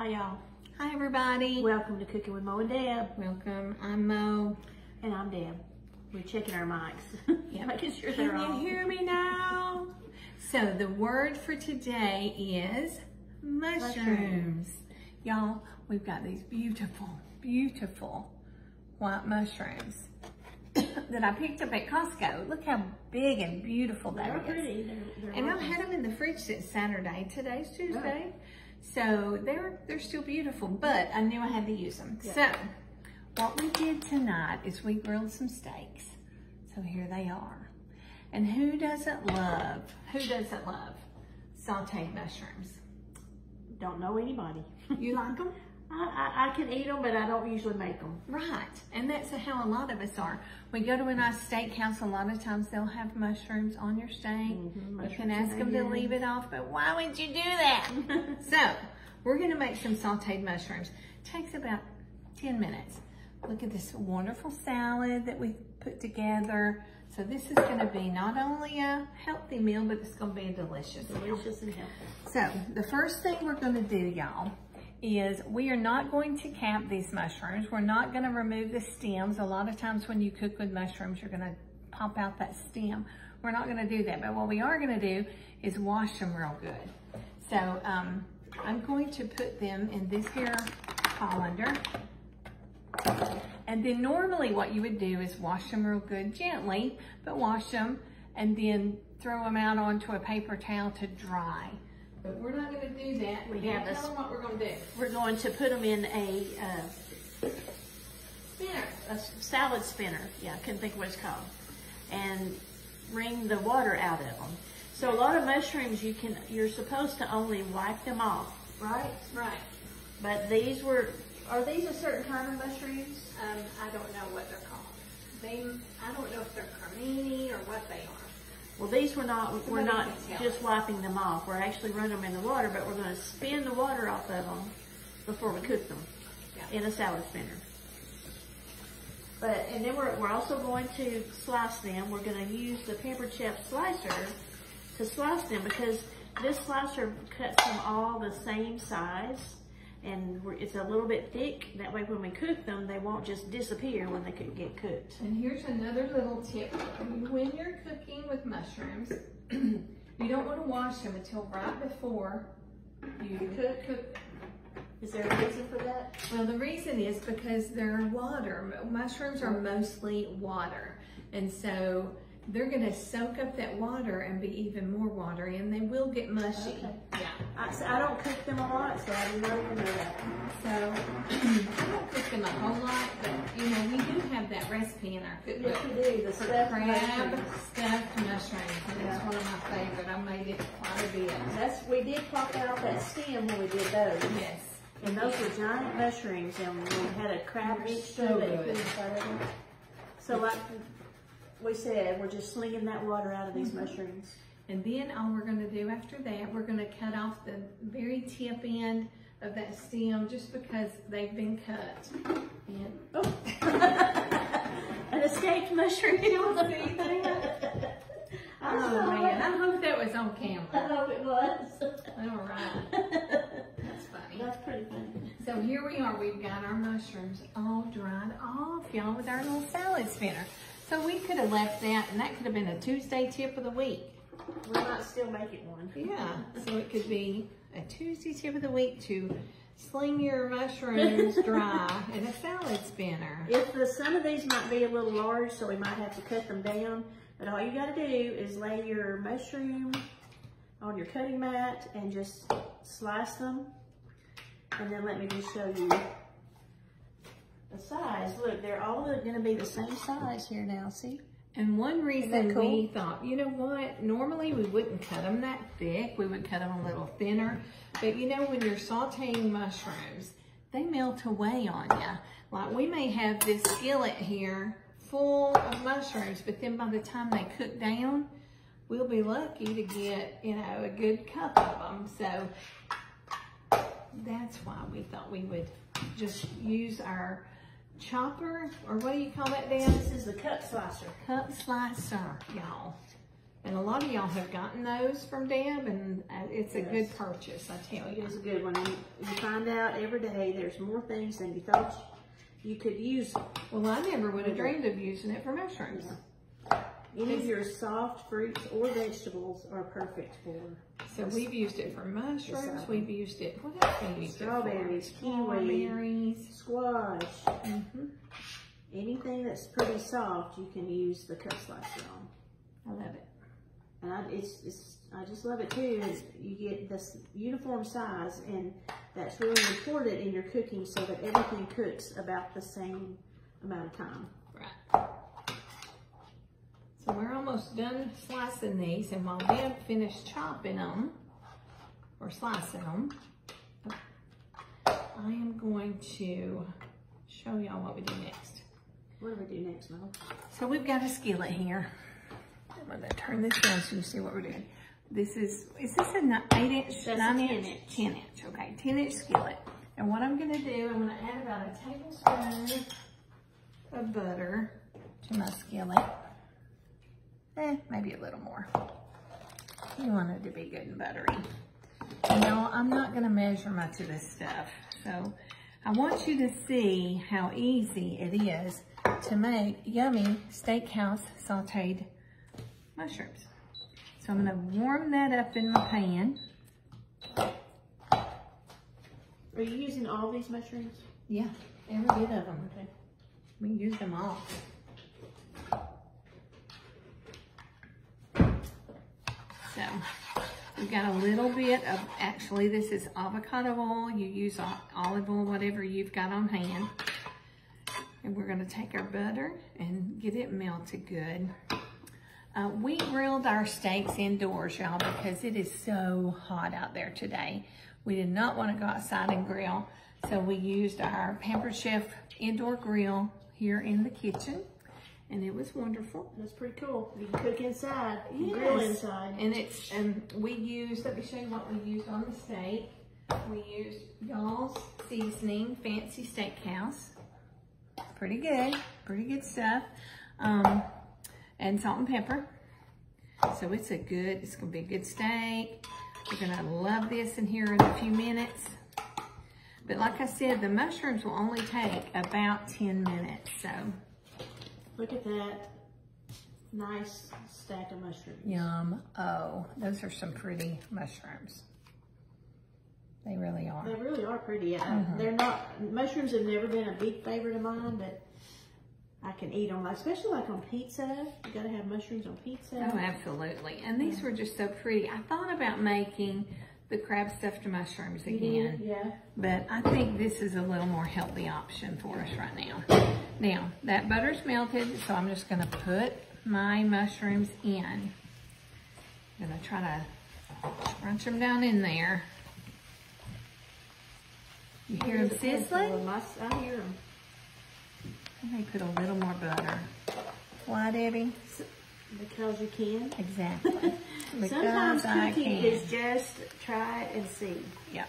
Hi, y'all. Hi, everybody. Welcome to Cooking with Mo and Deb. Welcome. I'm Mo. And I'm Deb. We're checking our mics. Yeah, making sure they're on. Can you hear me now? So the word for today is mushrooms. Y'all, we've got these beautiful, beautiful white mushrooms that I picked up at Costco. Look how big and beautiful they are. Pretty. They're and I've had them in the fridge since Saturday. Today's Tuesday. So they're still beautiful, but I knew I had to use them. Yeah. So what we did tonight is we grilled some steaks. So here they are. And who doesn't love sauteed mushrooms? Don't know anybody. You like them? I can eat them, but I don't usually make them. Right, and that's how a lot of us are. We go to a nice steakhouse, a lot of times they'll have mushrooms on your steak. You can ask them to leave it off, but why would you do that? So, we're gonna make some sauteed mushrooms. Takes about 10 minutes. Look at this wonderful salad that we put together. So this is gonna be not only a healthy meal, but it's gonna be a delicious meal. Delicious and healthy. So, the first thing we're gonna do, y'all, is we are not going to cap these mushrooms. We're not gonna remove the stems. A lot of times when you cook with mushrooms, you're gonna pop out that stem. We're not gonna do that, but what we are gonna do is wash them real good. So I'm going to put them in this here colander. And then normally what you would do is wash them real good gently, but wash them and then throw them out onto a paper towel to dry. But we're not going to do that. We have tell them what we're going to do. We're going to put them in a spinner, a salad spinner. Yeah, I couldn't think of what it's called. And wring the water out of them. So a lot of mushrooms, you're supposed to only wipe them off, right? Right. But these are these a certain kind of mushrooms? I don't know what they're called. I don't know if they're cremini or what they are. Well, these we're not just wiping them off. We're actually running them in the water, but we're going to spin the water off of them before we cook them in a salad spinner. And then we're also going to slice them. We're going to use the Pepper Chef slicer to slice them because this slicer cuts them all the same size. And it's a little bit thick. That way when we cook them, they won't just disappear when they get cooked. And here's another little tip. When you're cooking with mushrooms, you don't want to wash them until right before you cook. Is there a reason for that? Well, the reason is because they're water. Mushrooms are mostly water. And so they're going to soak up that water and be even more watery, and they will get mushy. Okay. Yeah. I don't cook them a lot, so I didn't even know that. So I don't cook them a whole lot, but you know, we do have that recipe in our cookbook. Yes, we do. The stuffed crab stuffed mushrooms, and it's one of my favorite. I made it quite a bit. We did pop out that stem when we did those. Yes. And those were giant mushrooms, and we had a crab mixture that you put inside of them. So like we said, we're just slinging that water out of these mushrooms. And then all we're going to do after that, we're going to cut off the very tip end of that stem just because they've been cut. And an escaped mushroom. Oh man, I hope that was on camera. I hope it was. All right. That's funny. That's pretty funny. So here we are. We've got our mushrooms all dried off, y'all, with our little salad spinner. So we could have left that, and that could have been a Tuesday tip of the week. We might still make it one. Yeah, so it could be a Tuesday tip of the week to sling your mushrooms dry in a salad spinner. Some of these might be a little large, so we might have to cut them down. But all you got to do is lay your mushroom on your cutting mat and just slice them. And then let me just show you the size. Look, they're all going to be the same size here now, see? And one reason we thought, you know what, normally we wouldn't cut them that thick. We would cut them a little thinner. But you know, when you're sauteing mushrooms, they melt away on you. Like we may have this skillet here full of mushrooms, but then by the time they cook down, we'll be lucky to get, you know, a good cup of them. So that's why we thought we would just use our chopper, or what do you call that, Dan? This is the cup slicer. Cup slicer, y'all. And a lot of y'all have gotten those from Deb, and it's a good purchase, I tell you. It is a good one. And you find out every day there's more things than you thought you could use. Well, I never would have dreamed of using it for mushrooms. Yeah. Any of your soft fruits or vegetables are perfect for. So we've used it for mushrooms. We've used it. What else have we used strawberries, it for? kiwi, squash. Anything that's pretty soft, you can use the cut slicer on. I love it. And I just love it too. You get this uniform size, and that's really important in your cooking so that everything cooks about the same amount of time. Right. So we're almost done slicing these, and while Deb finished chopping them, or slicing them, I am going to show y'all what we do next. What do we do next, Mel? So we've got a skillet here. I'm going to turn this down so you see what we're doing. Is this a 8-inch, 9-inch? 10-inch, okay, 10-inch skillet. And what I'm going to do, I'm going to add about a tablespoon of butter to my skillet. Maybe a little more. You want it to be good and buttery. Now, I'm not going to measure much of this stuff, so I want you to see how easy it is to make yummy steakhouse sauteed mushrooms. So I'm going to warm that up in my pan. Are you using all these mushrooms? Yeah, every bit of them. Okay. We use them all. So we've got a little bit of, actually this is avocado oil. You use olive oil, whatever you've got on hand. And we're going to take our butter and get it melted good. We grilled our steaks indoors, y'all, because it is so hot out there today. We did not want to go outside and grill, so we used our Pampered Chef indoor grill here in the kitchen, and it was wonderful. That's pretty cool. You can cook inside, you can grill inside. And it's, we used, let me show you what we used on the steak. We used y'all's seasoning, Fancy Steakhouse. Pretty good stuff. And salt and pepper. So it's gonna be a good steak. You're gonna love this in here in a few minutes. But like I said, the mushrooms will only take about 10 minutes, so. Look at that nice stack of mushrooms. Yum. Oh, those are some pretty mushrooms. They really are. They really are pretty. They're not, mushrooms have never been a big favorite of mine, but I can eat them, especially like on pizza. You gotta have mushrooms on pizza. Oh, absolutely. And these were just so pretty. I thought about making the crab stuffed mushrooms again. Yeah. But I think this is a little more healthy option for us right now. Now, that butter's melted, so I'm just gonna put my mushrooms in. I'm gonna try to crunch them down in there. You hear them sizzling? I hear them. I may put a little more butter. Why, Debbie? Because you can. Exactly. Sometimes cooking is just try it and see. Yep.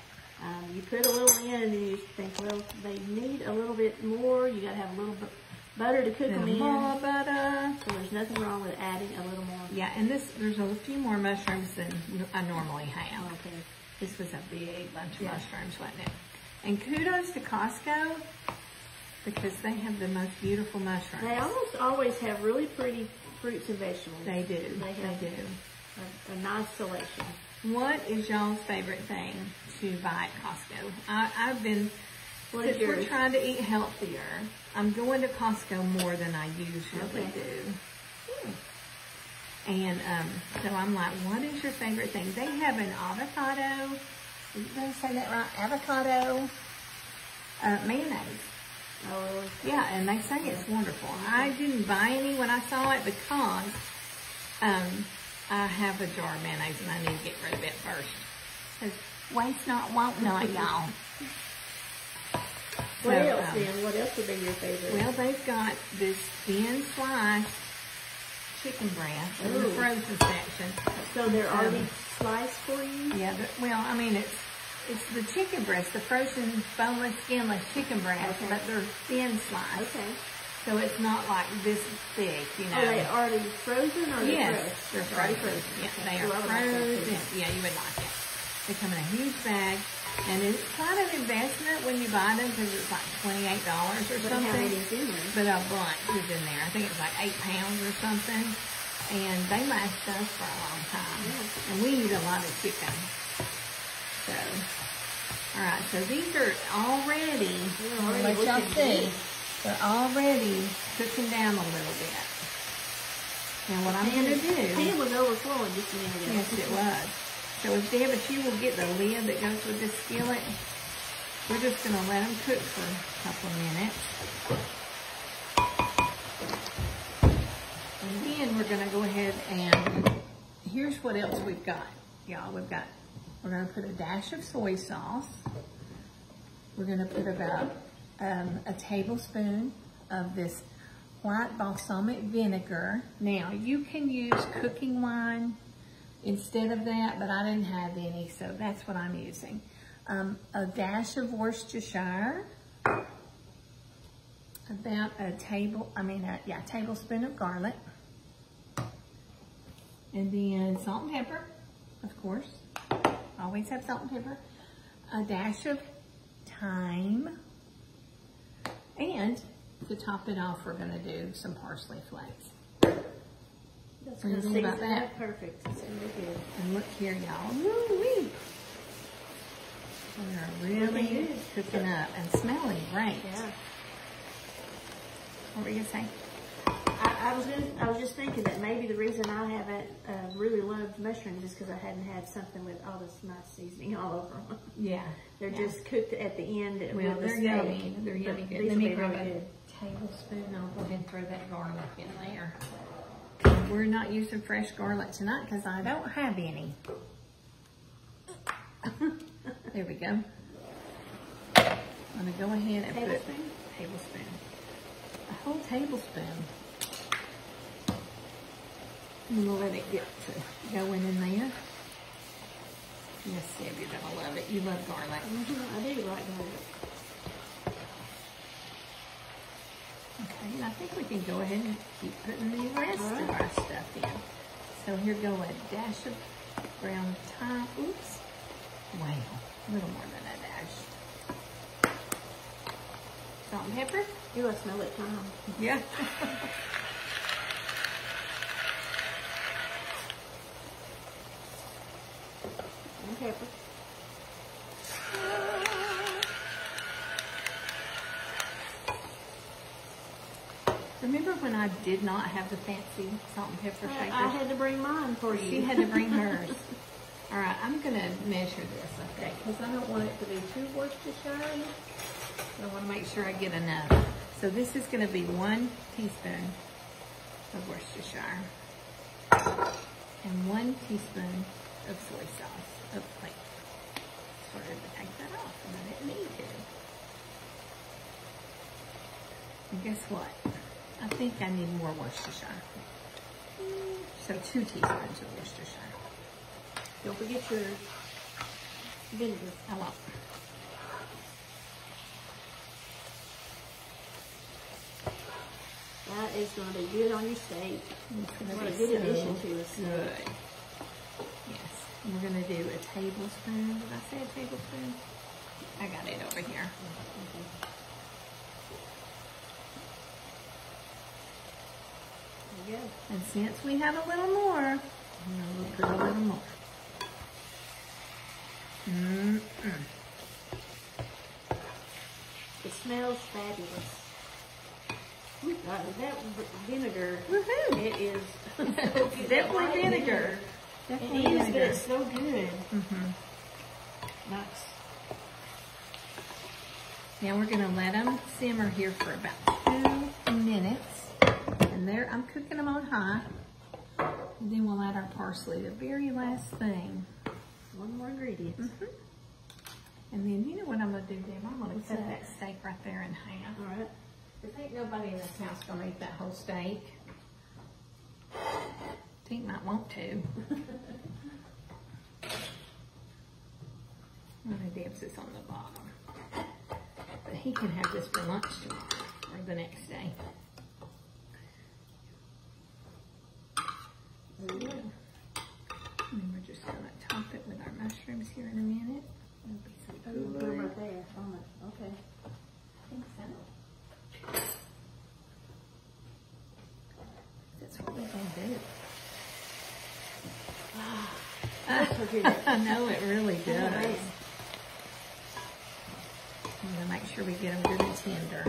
You put a little in and then you think, well, they need a little bit more. You got to have a little bit butter to cook them in. More butter. So there's nothing wrong with adding a little more. Yeah, and there's a few more mushrooms than I normally have. Okay. This was a big bunch of mushrooms, wasn't it? And kudos to Costco, because they have the most beautiful mushrooms. They almost always have really pretty fruits and vegetables. They do. They do. A nice selection. What is y'all's favorite thing to buy at Costco? I've been, since we're trying to eat healthier, I'm going to Costco more than I usually do. And so I'm like, what is your favorite thing? They have an avocado, did they say that right? Avocado mayonnaise. Oh, really? Yeah, and they say it's wonderful. I didn't buy any when I saw it because I have a jar of mayonnaise and I need to get rid of it first. Because waste not, won't not, y'all. What else then? What else would be your favorite? Well, they've got this thin sliced chicken breast in the frozen section. So they're already sliced for you? Yeah, well, I mean, it's the chicken breast, the frozen, boneless, skinless chicken breast, but they're thin sliced. Okay. So it's not like this thick, you know. Are they already frozen or yes, fresh? they're frozen. Yeah, they are frozen. Yeah, you would like it. They come in a huge bag. And it's quite an investment when you buy them because it's like $28 or something. How many's in there? But a bunch is in there. I think it's like 8 pounds or something. And they last us for a long time. Yeah. And we eat a lot of chicken. So, all right. So these are already, let y'all see, they're already cooking down a little bit. Now what I'm going to do. The pan was overflowing just a minute ago. Yes, it was. So if Deb, if you will get the lid that goes with this skillet, we're just going to let them cook for a couple of minutes. And then we're going to go ahead and, here's what else we've got, y'all. We're going to put a dash of soy sauce. We're going to put about a tablespoon of this white balsamic vinegar. Now, you can use cooking wine instead of that, but I didn't have any, so that's what I'm using. A dash of Worchestire, about a tablespoon of garlic, and then salt and pepper, of course. Always have salt and pepper. A dash of thyme, and to top it off, we're going to do some parsley flakes. That's what do you think about that? Perfect. It's gonna be good. And look here, y'all. Woo-wee. They're really cooking up and smelling great. Yeah. What were you gonna say? I was just thinking that maybe the reason I haven't really loved mushrooms is because I hadn't had something with all this nice seasoning all over them. Yeah. They're just cooked at the end. Well, with they're the yummy. They're yummy good. Let me grab really a tablespoon. I'll go ahead and throw that garlic in there. We're not using fresh garlic tonight because I don't have any. There we go. I'm going to go ahead and put a tablespoon. A whole tablespoon. And we'll let it get to going in there. Yes, Deb, you're going to love it. You love garlic. I do like garlic. Okay, and I think we can go ahead and keep putting the rest of our stuff in. So here go a dash of ground thyme. Oops. Wow, a little more than a dash. Salt and pepper. You I smell it, thyme. Yeah. And pepper. Remember when I did not have the fancy salt and pepper shakers? I had to bring mine for you. She had to bring hers. All right, I'm going to measure this, okay, because I don't want it to be too Worcestershire. I want to make sure I get enough. So this is going to be 1 teaspoon of Worcestershire and 1 teaspoon of soy sauce. Oh, wait. Started to take that off, and I didn't need to. And guess what? I think I need more Worcestershire. So 2 teaspoons of Worcestershire. Don't forget your vinegar. I won't. That is going to be good on your steak. What a good addition to a steak. Good. Yes. And we're going to do a tablespoon. Did I say a tablespoon? I got it over here. Okay. There you go. And since we have a little more, we'll put a little more. It smells fabulous. That vinegar, Woohoo! it is Definitely vinegar. Definitely it is, vinegar. but it's so good. Nice. Now we're going to let them simmer here for about 2 minutes. And there, I'm cooking them on high. And then we'll add our parsley, the very last thing. One more ingredient. And then, you know what I'm going to do, Deb? I'm going to cut that steak right there in half. All right. There ain't nobody in this house going to eat that whole steak. Tink might want to. One of Deb's is on the bottom. But he can have this for lunch tomorrow or the next day. I know it really does. I'm gonna make sure we get them good and tender.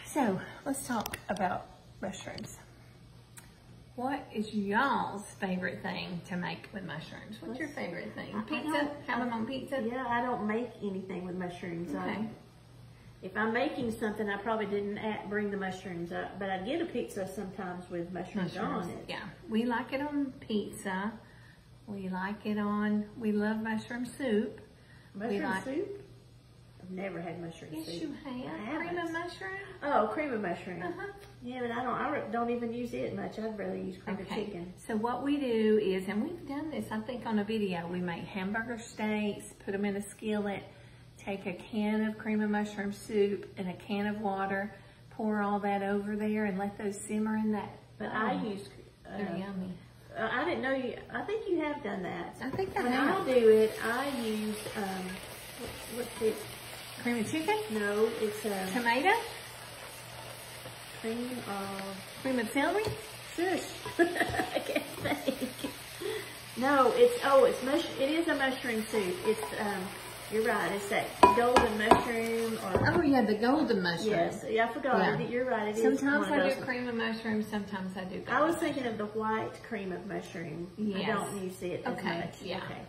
So let's talk about mushrooms. What is y'all's favorite thing to make with mushrooms? What's your favorite thing? Pizza? Have them on pizza? Yeah, I don't make anything with mushrooms. Okay. If I'm making something, I probably didn't bring the mushrooms up, but I get a pizza sometimes with mushrooms on it. Yeah, we like it on pizza. We like it on, we love mushroom soup. Mushroom soup? I've never had mushroom soup. Yes, you have. Cream of mushroom? Oh, cream of mushroom. Yeah, but I don't even use it much. I'd rather use cream of chicken. So what we do is, and we've done this, I think on a video, we make hamburger steaks, put them in a skillet, take a can of cream of mushroom soup and a can of water, pour all that over there and let those simmer in that. But I use... they're yummy. I didn't know you... I think you have done that. I think I when have. When I do it, I use... what's it? Cream of chicken? No, it's... tomato? Cream of celery? Shush. I can't think. No, it is a mushroom soup. It's... you're right. It's that golden mushroom or... Oh, yeah, the golden mushroom. Yes. Yeah, I forgot. Yeah. You're right. It sometimes is I do cream of mushroom. Sometimes I do golden I was thinking of the white cream of mushroom. Yes. I don't use it as much. Yeah. Okay.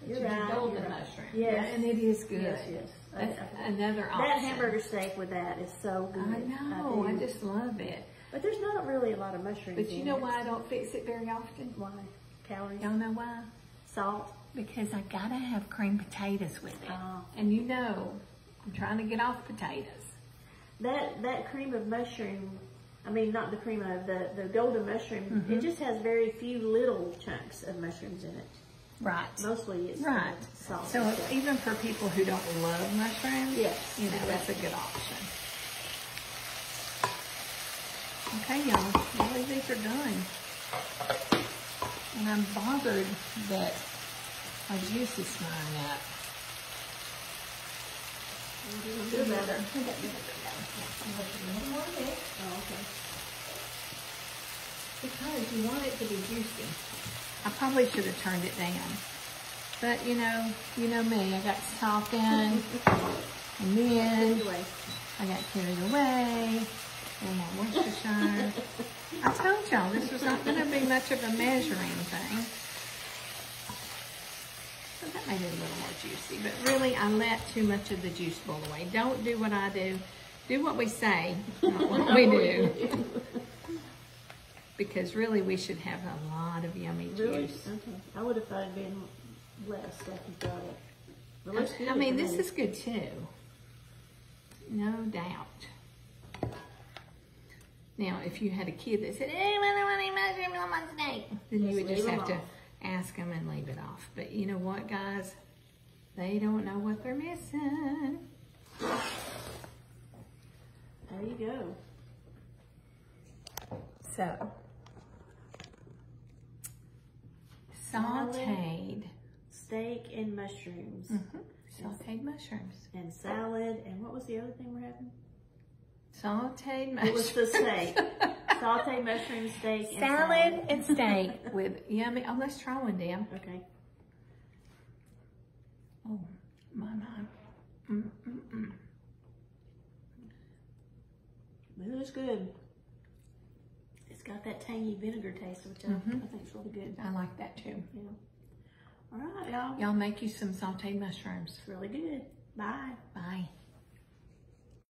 You're right. Golden mushroom. Yes. Yeah, and it is good. Yes, yes. That's another option. That hamburger steak with that is so good. I know. I just love it. But there's not really a lot of mushrooms But you know why I don't fix it very often? Why? Calories? Y'all know why? Salt? Because I gotta have cream potatoes with it. Oh. And you know, I'm trying to get off potatoes. That cream of mushroom, I mean not the cream of, the golden mushroom, it just has very few little chunks of mushrooms in it. Right. Mostly it's salt. So even for people who don't love mushrooms, yes, you know, that's a good option. Okay, y'all, I believe these are done. And I'm bothered that my juice is smelling up. Do better. Oh, okay. Because you want it to be juicy. I probably should have turned it down. But you know me, I got salt in, and then I got carried away. And my Worchestire. I told y'all this was not going to be much of a measuring thing. So that made it a little more juicy. But really, I let too much of the juice boil away. Don't do what I do. Do what we say, not what we do. Because really, we should have a lot of yummy juice. Really? Okay. I would have thought it'd been less after you brought it. But looks good. I mean, this is good too. No doubt. Now, if you had a kid that said, "Hey, I don't want any mushrooms on my steak," then you would just have to ask them and leave it off. But you know what, guys? They don't know what they're missing. There you go. So, sauteed steak and mushrooms. Sauteed mushrooms. And salad. And what was the other thing we're having? Sauteed mushrooms. It was the steak. Sauteed mushroom steak and salad and steak with yummy. Oh, let's try one, Dan. Okay. Oh, my. It was good. It's got that tangy vinegar taste, which I think is really good. I like that too. Yeah. All right, y'all. Y'all make you some sauteed mushrooms. It's really good. Bye. Bye.